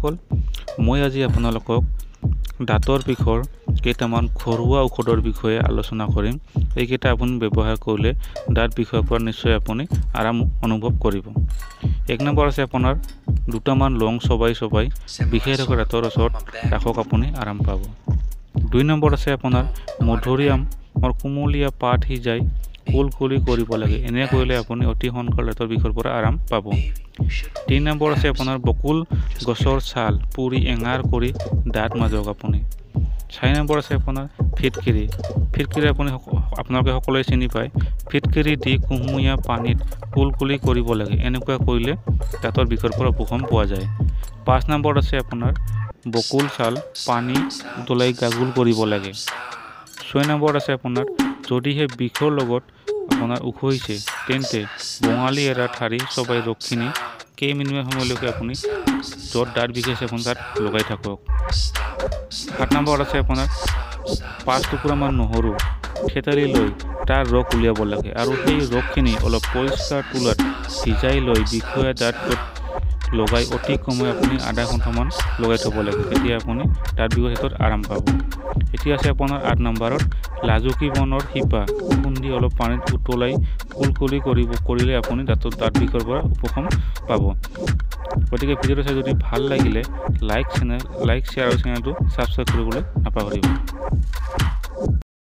বন্ধুসকল, মই আজি আপোনালোকক দাঁতৰ বিষৰ কেইটামান ঘৰুৱা ঔষধৰ বিষয়ে আলোচনা কৰিম। এইকেইটা আপুনি ব্যৱহাৰ কৰিলে দাঁত বিষৰ পৰা নিশ্চয় আপুনি আৰাম অনুভৱ কৰিব। এক নম্বৰ আছে আপোনাৰ দুটামান লং চবাই বিষাই থকা দাঁতৰ ওচৰত ৰাখক, আপুনি আৰাম পাব। 2 নম্বৰ আছে আপোনাৰ মধুৰিআমৰ কুমলীয়া পাত সিজাই কুলকুলি কৰিব লাগে। এনে কৰিলে আপুনি অতি সোনকালে দাঁতৰ বিষৰ পৰা আৰাম পাব। 3 নম্বৰ আছে আপোনাৰ বকুল গছৰ ছাল পুৰি এঙাৰ কৰি দাঁত মাজক আপুনি। 4 নম্বৰ আছে আপোনাৰ ফিটকিৰি আপুনি আপোনালোকে সকলোৱে চিনি পায়। ফিটকিৰি দি কুহুমীয়া পানীত কুলকুলি কৰিব লাগে। এনেকুৱা কৰিলে দাঁতৰ বিষৰ পৰা উপশম পোৱা যায়। 5 নম্বৰ আছে আপোনাৰ বকুল ছাল পানী উতলাই গাগুল কৰিব লাগে। 6 নম্বৰ আছে আপোনাৰ যদিহে বিষৰ লগত আপোনাৰ উখহিছে তেন্তে বঙালী এৰা ঠাৰি চবাই ৰসখিনি কেইমিনিটমান সময়লৈকে আপুনি য'ত দাঁত বিষাইছে আপুনি তাত লগাই থাকক। 7 নম্বৰ আছে আপোনাৰ 5 টুকুৰামান নহৰু থেতালি লৈ তাৰ ৰস উলিয়াব লাগে আৰু সেই ৰসখিনি অলপ পৰিষ্কাৰ তুলাত ভিজাই লৈ বিষয়া দাঁতত লগাই অতি কমেও আপুনি আধা ঘণ্টামান লগাই থ'ব লাগে। তেতিয়া আপুনি দাঁত বিষৰ ক্ষেত্ৰত আৰাম পাব। এতিয়া আছে আপোনাৰ 8 নম্বৰত লাজুকী বনৰ শিপা খুন্দি অলপ পানীত উতলাই কুলকুলি কৰিলে আপুনি দাঁত বিষৰ পৰা উপশম পাব। গতিকে ভিডিঅ'টো চাই যদি ভাল লাগিলে লাইক শ্বেয়াৰ আৰু চেনেলটো ছাবস্ক্ৰাইব কৰিবলৈ নাপাহৰিব।